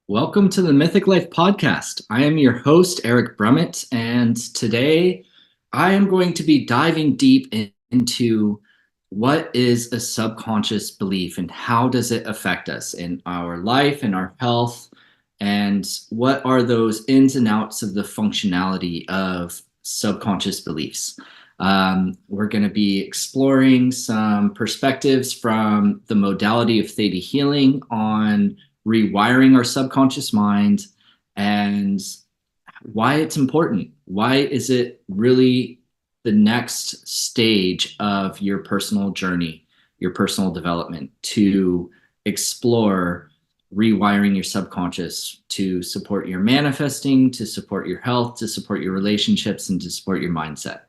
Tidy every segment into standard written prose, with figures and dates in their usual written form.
Welcome to the Mythic Life Podcast. I am your host, Eric Brumett, and today I am going to be diving deep into what is a subconscious belief and how does it affect us in our life and our health, and what are those ins and outs of the functionality of subconscious beliefs. We're going to be exploring some perspectives from the modality of theta healing on rewiring our subconscious mind and why it's important. Why is it really the next stage of your personal journey, your personal development, to explore rewiring your subconscious to support your manifesting, to support your health, to support your relationships, and to support your mindset.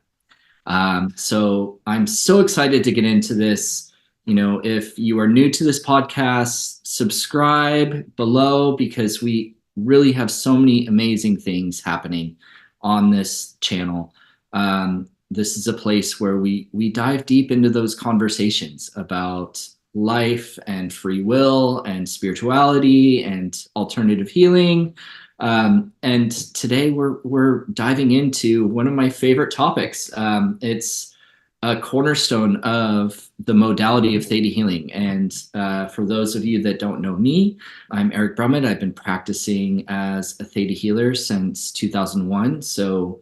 So I'm so excited to get into this. If you are new to this podcast, subscribe below because we really have so many amazing things happening on this channel. This is a place where we dive deep into those conversations about life and free will and spirituality and alternative healing. And today we're diving into one of my favorite topics. It's a cornerstone of the modality of theta healing. And for those of you that don't know me, I'm Eric Brumett. I've been practicing as a theta healer since 2001. So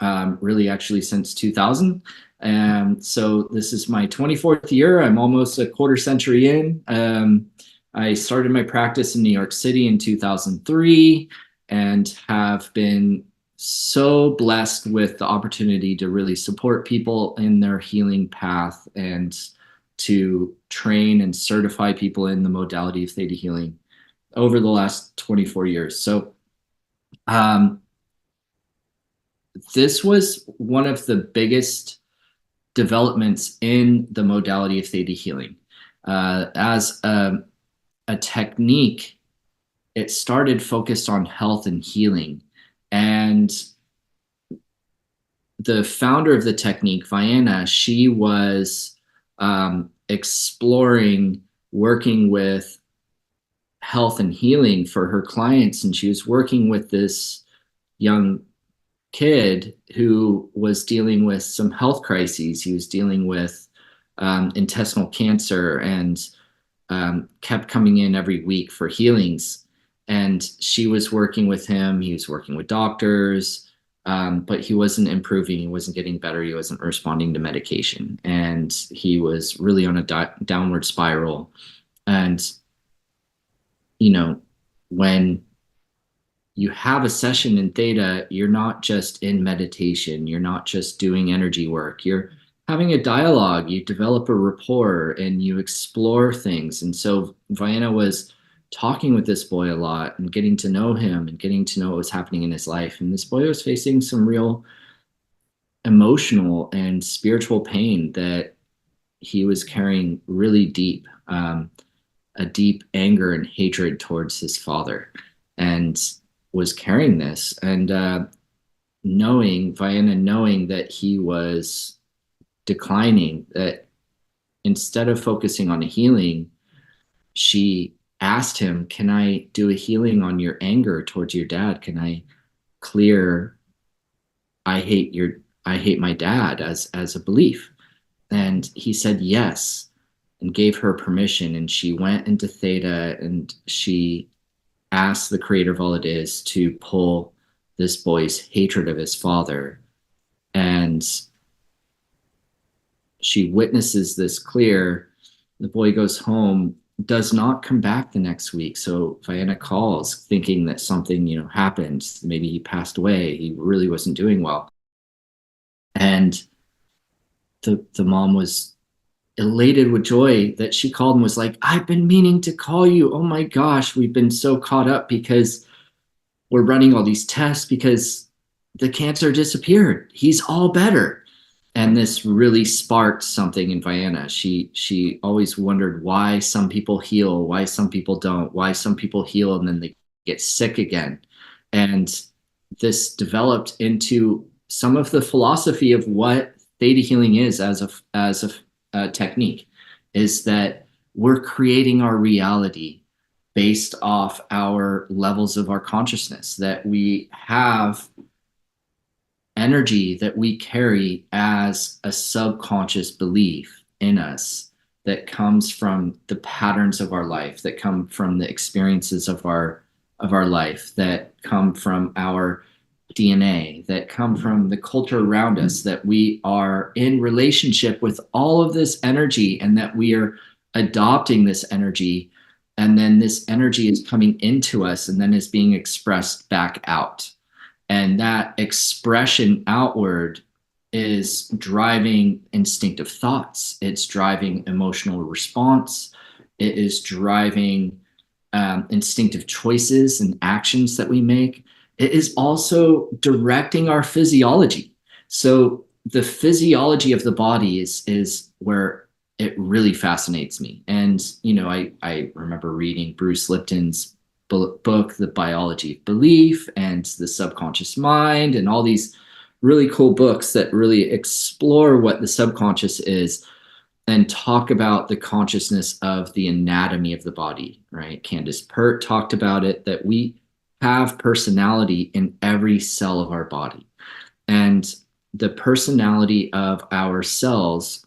really actually since 2000. And so this is my 24th year. I'm almost a quarter century in. I started my practice in New York City in 2003 and have been so blessed with the opportunity to really support people in their healing path and to train and certify people in the modality of theta healing over the last 24 years. So this was one of the biggest developments in the modality of theta healing. As a technique, it started focused on health and healing. And the founder of the technique, Vienna, she was exploring working with health and healing for her clients. And she was working with this young kid who was dealing with some health crises. He was dealing with intestinal cancer and kept coming in every week for healings. And she was working with him. He was working with doctors, but he wasn't improving. He wasn't getting better. He wasn't responding to medication. And he was really on a downward spiral. And, when you have a session in theta, you're not just in meditation. You're not just doing energy work. You're having a dialogue. You develop a rapport and you explore things. And so Vienna was talking with this boy a lot and getting to know him and getting to know what was happening in his life. And this boy was facing some real emotional and spiritual pain that he was carrying really deep, a deep anger and hatred towards his father, and was carrying this. And Vienna knowing that he was declining, that instead of focusing on a healing, she asked him, can I do a healing on your anger towards your dad? Can I clear, I hate my dad as a belief? And he said yes, and gave her permission. And she went into theta and she asked the creator of all it is to pull this boy's hatred of his father. And she witnesses this clear. The boy goes home, does not come back the next week. So Vienna calls thinking that something, happened. Maybe he passed away. He really wasn't doing well. And the mom was elated with joy that she called and was like, I've been meaning to call you. Oh my gosh, we've been so caught up because we're running all these tests because the cancer disappeared. He's all better. And this really sparked something in Vienna. She always wondered why some people heal, why some people don't, why some people heal and then they get sick again. And this developed into some of the philosophy of what theta healing is as a technique, is that we're creating our reality based off our levels of our consciousness, that we have energy that we carry as a subconscious belief in us that comes from the patterns of our life, that come from the experiences of our life, that come from our DNA, that come from the culture around us, that we are in relationship with all of this energy and that we are adopting this energy. And then this energy is coming into us and then is being expressed back out. And that expression outward is driving instinctive thoughts. It's driving emotional response. It is driving instinctive choices and actions that we make. It is also directing our physiology. So the physiology of the body is where it really fascinates me. And, I remember reading Bruce Lipton's book, The Biology of Belief and The Subconscious Mind, and all these really cool books that really explore what the subconscious is and talk about the consciousness of the anatomy of the body, right? Candace Pert talked about it, that we have personality in every cell of our body. And the personality of our cells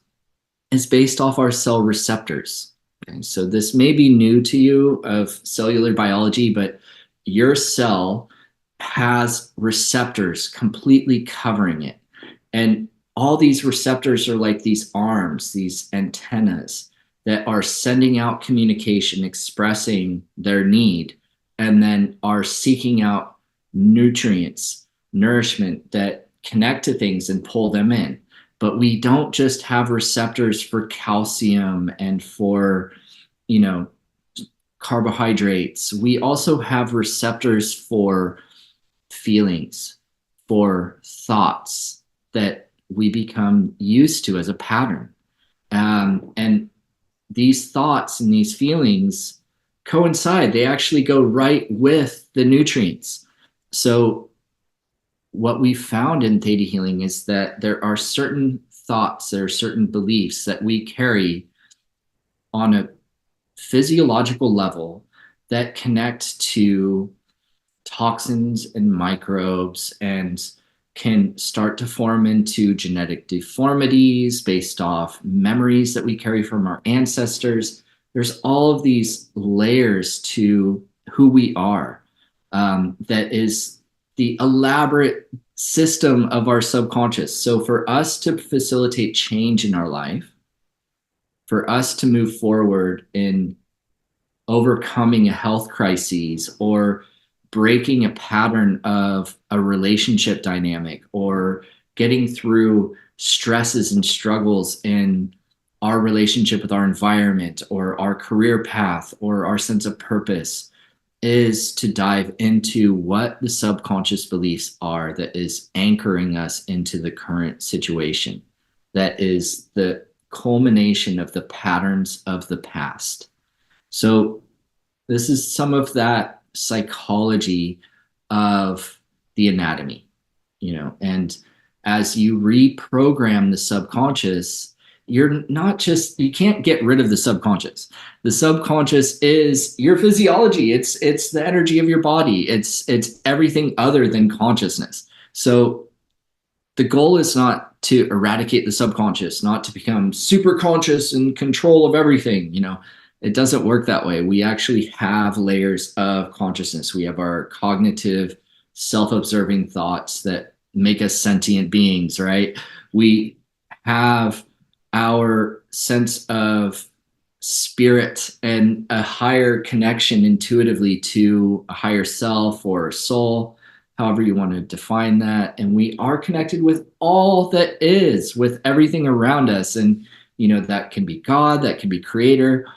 is based off our cell receptors. Okay, so this may be new to you of cellular biology, but your cell has receptors completely covering it. And all these receptors are like these arms, these antennas that are sending out communication, expressing their need, and then are seeking out nutrients, nourishment that connect to things and pull them in. But we don't just have receptors for calcium and for, carbohydrates. We also have receptors for feelings, for thoughts that we become used to as a pattern. And these thoughts and these feelings coincide. They actually go right with the nutrients. So what we found in theta healing is that there are certain thoughts, there are certain beliefs that we carry on a physiological level that connect to toxins and microbes and can start to form into genetic deformities based off memories that we carry from our ancestors. There's all of these layers to who we are, that is the elaborate system of our subconscious. So for us to facilitate change in our life, for us to move forward in overcoming a health crisis or breaking a pattern of a relationship dynamic or getting through stresses and struggles in our relationship with our environment or our career path or our sense of purpose, is to dive into what the subconscious beliefs are that is anchoring us into the current situation. That is the culmination of the patterns of the past. So this is some of that psychology of the anatomy, and as you reprogram the subconscious, you can't get rid of the subconscious. The subconscious is your physiology. It's the energy of your body. It's everything other than consciousness. So the goal is not to eradicate the subconscious, not to become super conscious and control of everything. It doesn't work that way. We actually have layers of consciousness. We have our cognitive, self-observing thoughts that make us sentient beings, right? We have our sense of spirit and a higher connection intuitively to a higher self or soul, however you want to define that. And we are connected with all that is, with everything around us. And, that can be God, that can be creator.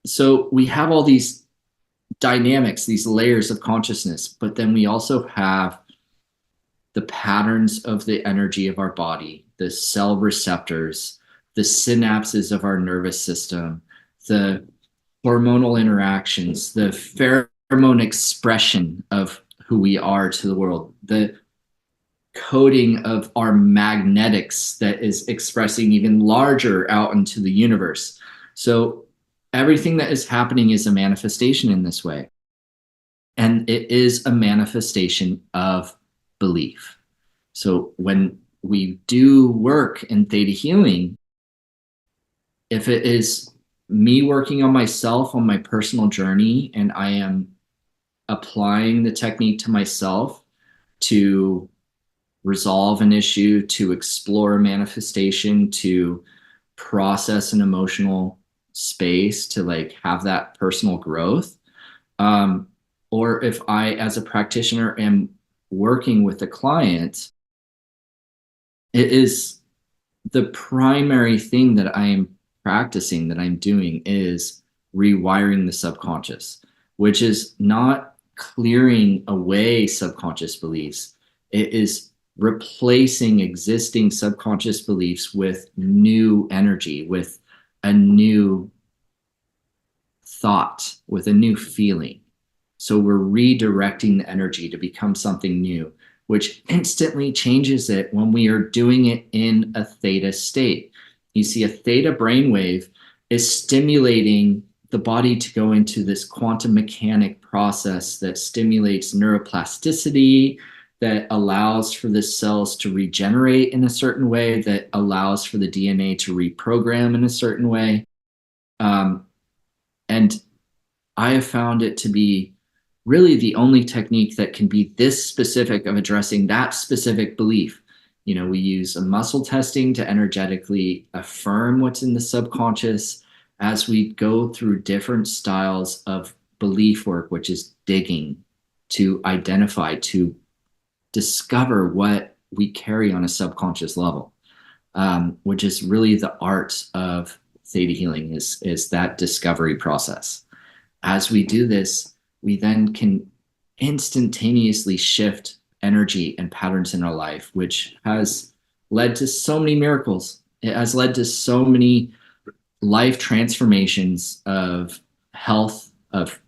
So we have all these dynamics, these layers of consciousness, but then we also have the patterns of the energy of our body, the cell receptors, the synapses of our nervous system, the hormonal interactions, the pheromone expression of who we are to the world, the coding of our magnetics that is expressing even larger out into the universe. So everything that is happening is a manifestation in this way. And it is a manifestation of belief. So when we do work in theta healing, if it is me working on myself on my personal journey and I am applying the technique to myself to resolve an issue, to explore a manifestation, to process an emotional space, to like have that personal growth, um, or if I as a practitioner am working with a client, it is the primary thing that I am practicing, that I'm doing, is rewiring the subconscious, which is not clearing away subconscious beliefs. It is replacing existing subconscious beliefs with new energy, with a new thought, with a new feeling. So we're redirecting the energy to become something new, which instantly changes it when we are doing it in a theta state. You see, a theta brainwave is stimulating the body to go into this quantum mechanic process that stimulates neuroplasticity, that allows for the cells to regenerate in a certain way, that allows for the DNA to reprogram in a certain way. And I have found it to be really the only technique that can be this specific of addressing that specific belief. You know, we use a muscle testing to energetically affirm what's in the subconscious as we go through different styles of belief work, which is digging to identify, to discover what we carry on a subconscious level, which is really the art of theta healing, is that discovery process. As we do this, we then can instantaneously shift energy and patterns in our life, which has led to so many miracles. It has led to so many life transformations of health, of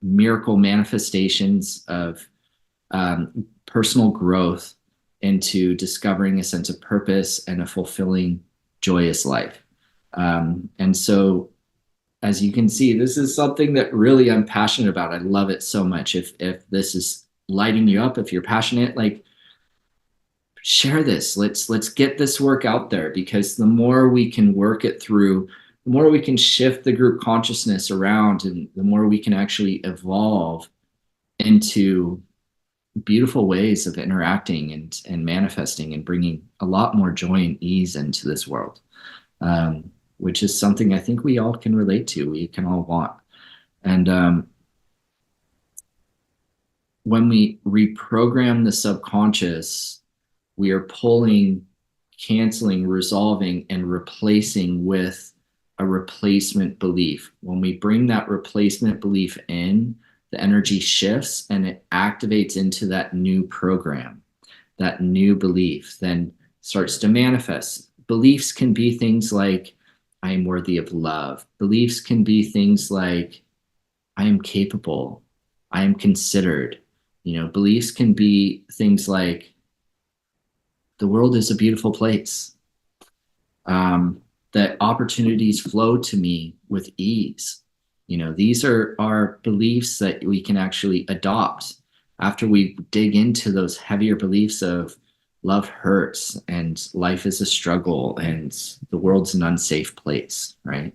miracle manifestations, of personal growth into discovering a sense of purpose and a fulfilling, joyous life. And so, as you can see, this is something that really I'm passionate about. I love it so much. If this is lighting you up, if you're passionate, like, share this. Let's get this work out there, because the more we can work it through, the more we can shift the group consciousness around, and the more we can actually evolve into beautiful ways of interacting and manifesting and bringing a lot more joy and ease into this world. Which is something I think we all can relate to, we can all want. And when we reprogram the subconscious, we are pulling, canceling, resolving, and replacing with a replacement belief. When we bring that replacement belief in, the energy shifts and it activates into that new program, that new belief then starts to manifest. Beliefs can be things like, I am worthy of love. Beliefs can be things like, I am capable, I am considered. You know, beliefs can be things like, the world is a beautiful place. That opportunities flow to me with ease. You know, these are beliefs that we can actually adopt after we dig into those heavier beliefs of love hurts and life is a struggle and the world's an unsafe place, right?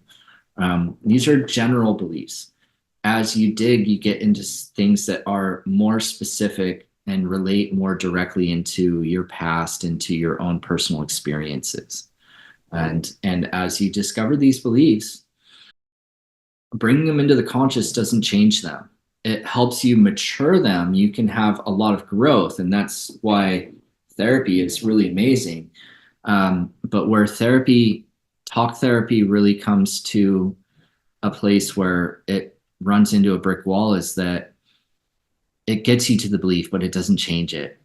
These are general beliefs. As you dig, you get into things that are more specific and relate more directly into your past, into your own personal experiences. And as you discover these beliefs, bringing them into the conscious doesn't change them. It helps you mature them. You can have a lot of growth, and that's why therapy is really amazing. But where talk therapy really comes to a place where it runs into a brick wall is that it gets you to the belief, but it doesn't change it.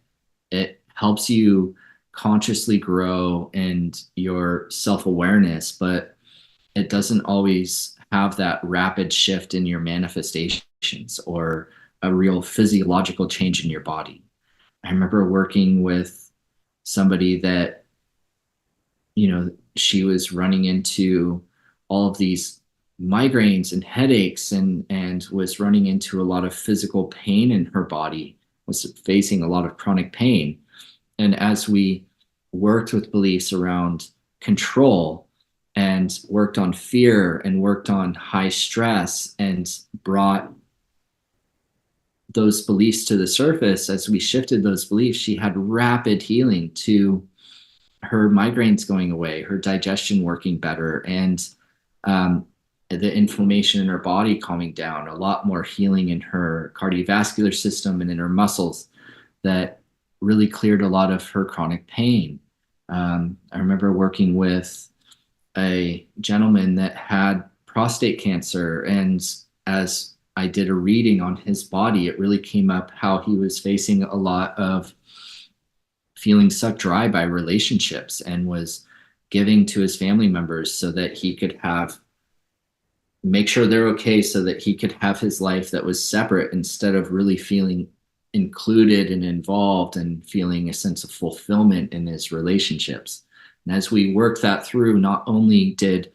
It helps you consciously grow in your self-awareness, but it doesn't always have that rapid shift in your manifestations or a real physiological change in your body. I remember working with somebody that, you know, she was running into all of these migraines and headaches, and was running into a lot of physical pain in her body, was facing a lot of chronic pain. And as we worked with beliefs around control and worked on fear and worked on high stress and brought those beliefs to the surface, as we shifted those beliefs, she had rapid healing to her migraines going away, her digestion working better, and the inflammation in her body calming down, a lot more healing in her cardiovascular system and in her muscles that really cleared a lot of her chronic pain. I remember working with a gentleman that had prostate cancer, and as I did a reading on his body, it really came up how he was facing a lot of feeling sucked dry by relationships and was giving to his family members so that he could make sure they're okay, so that he could have his life that was separate, instead of really feeling included and involved and feeling a sense of fulfillment in his relationships. And as we worked that through, not only did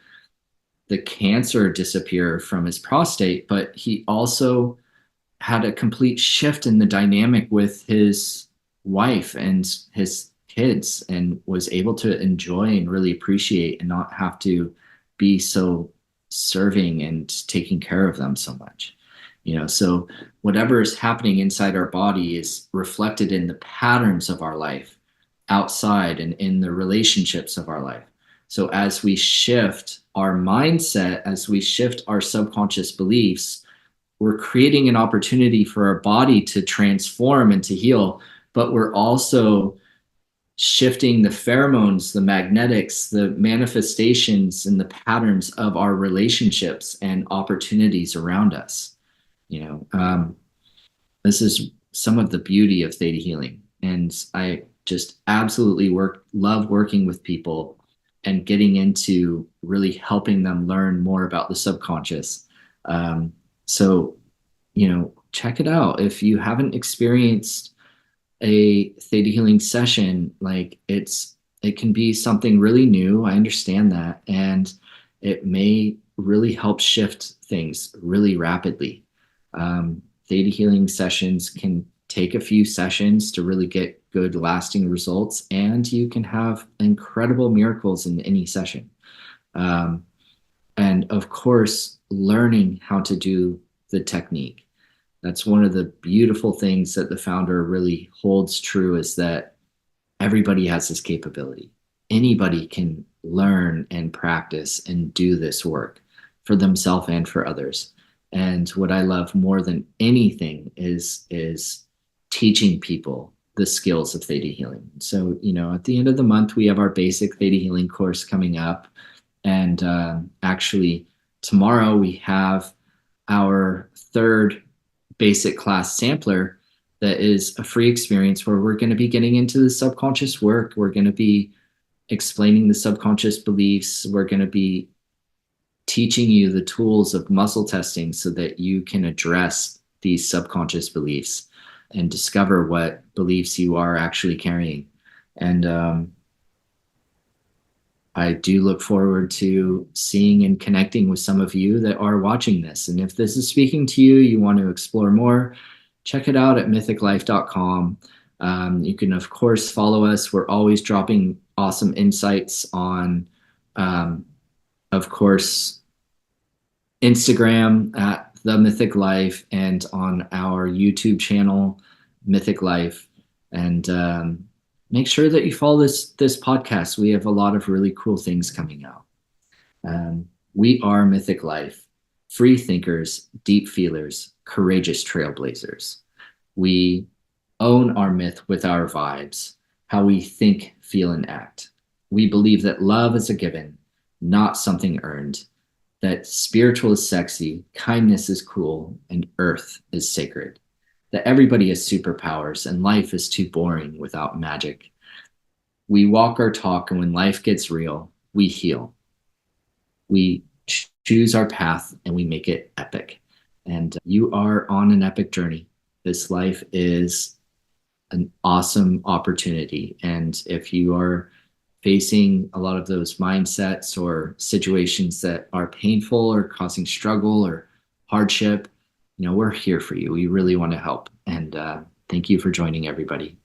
the cancer disappear from his prostate, but he also had a complete shift in the dynamic with his wife and his kids, and was able to enjoy and really appreciate and not have to be so serving and taking care of them so much. So whatever is happening inside our body is reflected in the patterns of our life outside and in the relationships of our life. So as we shift our mindset, as we shift our subconscious beliefs, we're creating an opportunity for our body to transform and to heal, but we're also shifting the pheromones, the magnetics, the manifestations, and the patterns of our relationships and opportunities around us. This is some of the beauty of theta healing, and I just absolutely love working with people and getting into really helping them learn more about the subconscious. So check it out if you haven't experienced a theta healing session. Like, it can be something really new. I understand that, and it may really help shift things really rapidly. Theta healing sessions can take a few sessions to really get good lasting results, and you can have incredible miracles in any session. And of course, learning how to do the technique. That's one of the beautiful things that the founder really holds true, is that everybody has this capability. Anybody can learn and practice and do this work for themselves and for others. And what I love more than anything is teaching people the skills of theta healing. So, at the end of the month, we have our basic theta healing course coming up. And actually, tomorrow we have our third basic class sampler that is a free experience, where we're going to be getting into the subconscious work. We're going to be explaining the subconscious beliefs. We're going to be teaching you the tools of muscle testing so that you can address these subconscious beliefs and discover what beliefs you are actually carrying. And I do look forward to seeing and connecting with some of you that are watching this. And if this is speaking to you, you want to explore more, check it out at mythiclife.com. You can, of course, follow us. We're always dropping awesome insights on, of course, Instagram at The Mythic Life, and on our YouTube channel, Mythic Life. And make sure that you follow this podcast. We have a lot of really cool things coming out. We are Mythic Life, free thinkers, deep feelers, courageous trailblazers. We own our myth with our vibes, how we think, feel, and act. We believe that love is a given, not something earned, that spiritual is sexy, kindness is cool, and earth is sacred, that everybody has superpowers and life is too boring without magic. We walk our talk, and when life gets real, we heal. We choose our path, and we make it epic. And you are on an epic journey. This life is an awesome opportunity. And if you are facing a lot of those mindsets or situations that are painful or causing struggle or hardship, we're here for you. We really want to help. And thank you for joining, everybody.